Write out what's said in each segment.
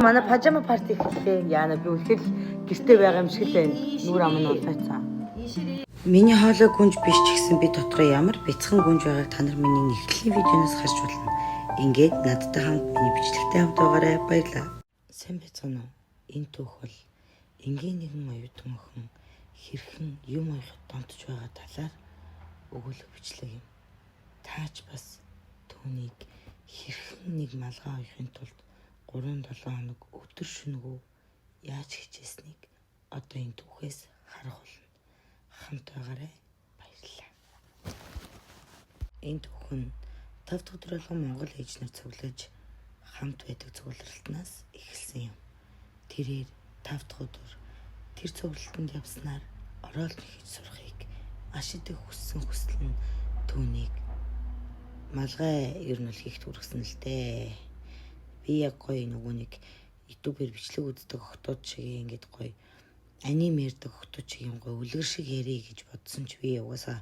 Манай пажама парти гэхлээр яана би үнэхээр гэртээ байгаа юм шиг л байна. Нүур ам нь улайцсан. Миний хоолой гүнж биш ч гэсэн би дотроо ямар бяцхан гүнж байгааг та нар миний нэгтгэлийн видеоноос харж болно. Ингээд надтай хамт миний бичлэгтэй хамт байгаарай. Баярлалаа. Сайн байцгаана уу? Энэ түүх бол энгийн нэгэн оюутан охин хэрхэн юм оёход донтож байгаа талаар өгүүлэх бичлэг юм. Таач бас түүнийг хэрхэн нэг малгай оёхын тулд 3-7 хоног өдөр шөнөгүй яаж хичээснийг одоо энэ түүхээс харах болно. Хамт байгаарай. Баярлалаа. Энэ түүх нь 5 дахь өдөр болгон Монгол ээж нар цуглаж хамт байдаг цугларалтнаас эхэлсэн юм. Тэрээр 5 дахь өдөр тэр цуглалтанд явснаар ороод хийж сурахыг маш их хүссэн хүсэл нь түүнийг малгай ер нь л хийх хүргэсэн л дээ. Би яг гоё нөгөө нэг ютубээр бичлэг үздэг охтууд шиг ингээд гоё аним ярьдаг охтууд шиг юм гоё үлгэр шиг ярий гэж бодсон ч би угаасаа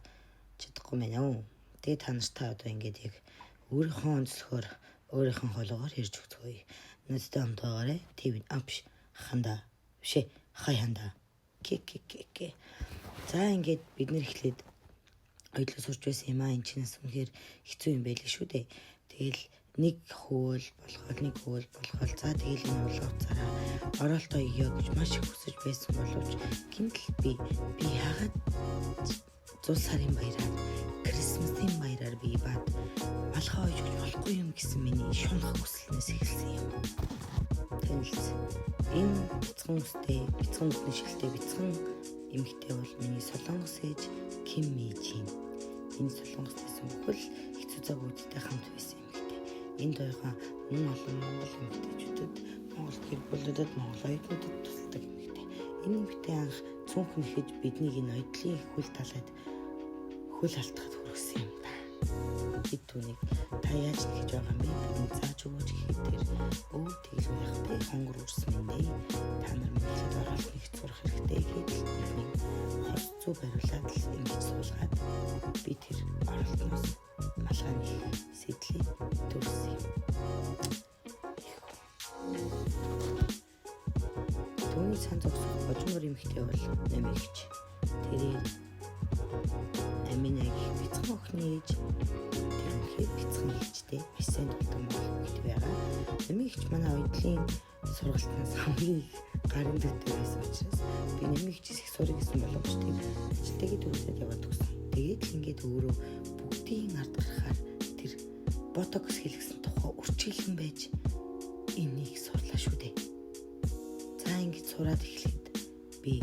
чадахгүй мэн үү. Тэгээ та нартай одоо ингээд яг өөрийнхөө онцлогоор өөрийнхөө хологоор ярьж өгцгөөе. Надтай хамт байгаарай. ТV апш ханда бишээ хай ханда ке. За ингээд бид нэр эхлээд ойлоо сурч байсан юм аа. Энэ чинээс үнэхээр хэцүү юм байл шүү дээ. Тэгэл нэг хөвөл болгоод за тэгэл энэ улууцаараа оролтоо ийё гэж маш их хүсэж байсан боловч гинтл би яагаад 100 сарын баяраар Крисмсийн баяраар би бат малгай ойж болохгүй юм гэсэн миний шунах хүслээс эхэлсэн юм. Танилц энэ бяцхан үсний шилтэй бяцхан эмэгтэй бол миний солонгос ээж Ким Мэжин. Энэ солонгосээс бүхэл хэцүү загуудтай хамт байсан эмэгтэй. Энэ хоёроо мөн олон монгол эмэгтэйчүүдэд, монгол гэр бүлүүдэд, монгол оюутнуудад тусалдаг эмэгтэй. Энэ эмэгтэй анх цүнхэн ихэд биднийг энэ ойдлын хөл талаад хөл алтгахад хүргэсэн юм да. Бид түүнийг та яаж тэгж байгаа юм бэ? Бидний зааж өгөөч гэхэд тэр өө тэгэл яах вэ? Хонгор үрсэн юм дээ. Та нар мэдлэг оролт нэг сурах хэрэгтэй гэдэл бидний хос зүй бариулаад л ингэж суулгаад би тэр оролтноос малгайны сэтлийг төрсөн юм. Түүний цаан зогсох божмор эмэгтэй бол нэмэгч. Тэрийг аминаг бяцхан охины ээж тэр үнхээр бяцхан ээжтэй бисэнд болдог эмэгтэй байгаа. Нэмэгч манай ойдлын сургалтаас хамгийн гарын дэвтэй байсан учраас би нэмэгчээс их сурах гэсэн боловч тийм ажилтайгээ төгсөөд яваад төгсөн. Тэгээд л ингээд өөрөө бүгдийн ард гарахаар тэр ботокс хийлгсэн тухай үрчилгэн байж энийг сурлаа шүү дээ. За ингэж сураад эхлэхэд би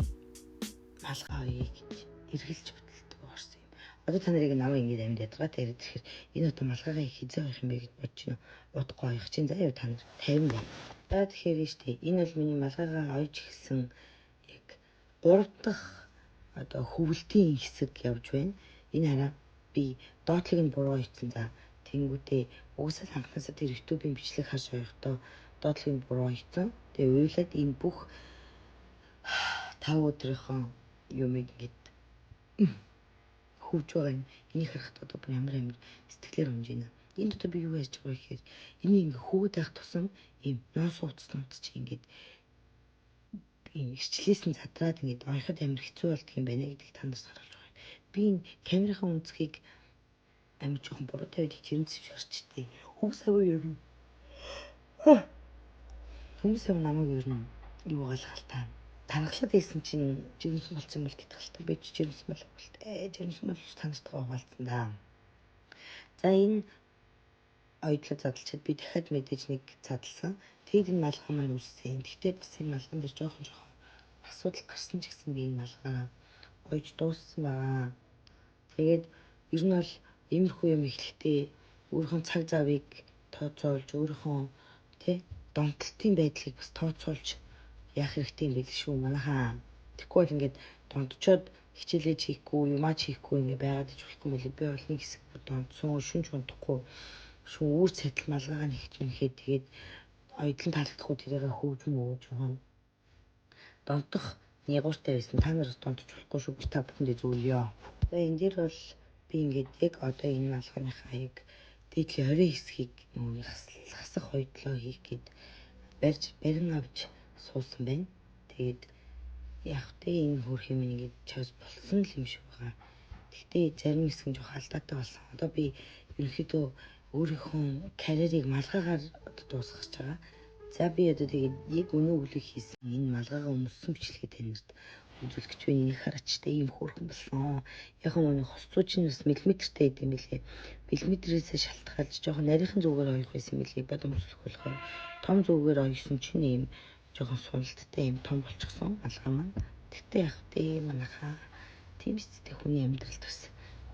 малгай оёе гэж эргэлж хөдөлдөг орсон юм. Одоо та нарыг намайг ингэж амьд ядгатай яриад ирэхээр энэ одоо малгайгаа хизээ оёх юм бэ гэж бодож байна. Удахгүй оёх чинь заяа та нар 50 байна. За тэгэхээр штэ энэ бол миний малгайгаа ойж эхэлсэн яг 3 дахь одоо хөвөлтийн хэсэг явж байна. Энэ хараа би доотлыг нь буруу хийсэн. За тэнгүүтээ угсаал анхнаасаа тэр ютубын бичлэг харж байхдаа доотлыг нь буруу хийсэн. Тэгээ уйлаад энэ бүх 5 өдрийнхөө юмыг ингэж хөвж байгаа юм. Энийг харахад одоо бүр ямар сэтгэлээр унж байна. Энэ дотор би юу яаж байгаа вэ гэхээр энийг ингээ хөвөд байх тусам ийм ноос ууцнууд чи ингээд ийм ирчлээсэн задраад ингээд ойход амар хэцүү болдго юм байна гэдэг та нараас харуулж байгаа юм. Би энэ камерын үнцгийг амар жоохон буруу тавьдаг хэрэмцэж гарчдээ. Хүмүүс намайг ер нь юу галгалтаа тархалаад ийсэн чинь жирэмсэн болсон бол гэдэг хэлтэй би жирэмсэн болох болтой. Жирэмсэн бол танартайгаа угаалцсан да. За энэ ойдлоо задлчаад би дахиад мэдээж нэг задлсан. Тэгээд энэ малгай маань үссэн. Тэгтээ бас энэ малгайн дээр жоохон асуудал гарсан ч гэсэн би энэ малгай ойж дууссан байгаа. Тэгээд ер нь бол иймэрхүү юм эхлэхдээ өөрийнхөө цаг завыг тооцоолж өөрийнхөө донтолтын байдлыг бас тооцоолж яах хэрэгтэй юм бэ шүү манайхаа. Тэгэхгүй бол ингээд дондчоод хичээлээ хийхгүй, юмаа хийхгүй ингээд байгаад иж болохгүй мөлий. Би бол нэг хэсэг дондсон, шүнж унтахгүй, шүн үүр цайтал малгайгаа нэгтгэнхэд тэгээд ойдлон таалагдахгүй тэрээрээ хөвж мөвж байгаа. Донтох нягууртай байсан. Та нар донтож болохгүй шүү. Би та бүхэндээ зөвлөё. За энэ дээр бол би ингээд яг одоо энэ малгайныхаа яг дээдлийн орой хэсгийг хасах ойдлоо хийх гээд барин авч суусан байна. Тэгээд яг тэ энэ хөрх юм ингээд чавс болсон л юм шиг байгаа. Гэхдээ зарим хэсэг нь жоох алдаатай болсон. Одоо би ерөнхийдөө өөрийнхөө карьерийг малгайгаар дуусгах гэж байгаа. За би одоо тэгээд яг өнөө өглөө хийсэн энэ малгайгаа өмссөн бичлэгээ таньд үзүүлэх гэж байна. Энийг хараач тэ ийм хөөрхөн болсон. Яг нь хосцууч нь бас миллиметртэй идэм билээ. Миллиметрээс шалтгаалж жоохон нарийнхан зүгээр оёх байсан билээ. Бодомжлох болохоор том зүгээр оёсон чинь ийм жоохон суналттай ийм том болчихсон малгай маань. Тэгтээ яг тэ манайхаа тийм ч хүний амьдралд бас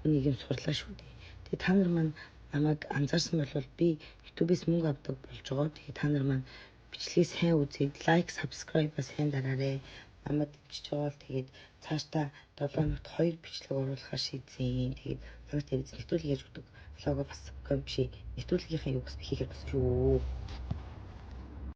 хүнийг юм сурлаа шүү дээ. Тэгээ та нар маань намайг анзаарсан бол би YouTube-ээс мөнгө авдаг болж байгаа. Тэгээ та нар маань бичлэгээ сайн үзээд лайк, subscribe бас сайн дараарай. Намайг дэмжиж байгаа бол тэгээд цаашдаа 7 хоногт 2 бичлэг оруулахаар шийдсэн. Тэгээд намайг тэр нэвтрүүлэг яаж өгдөг влогоо бас биш нэвтрүүлгийнхаа юу бас хийхээр болсон шүү.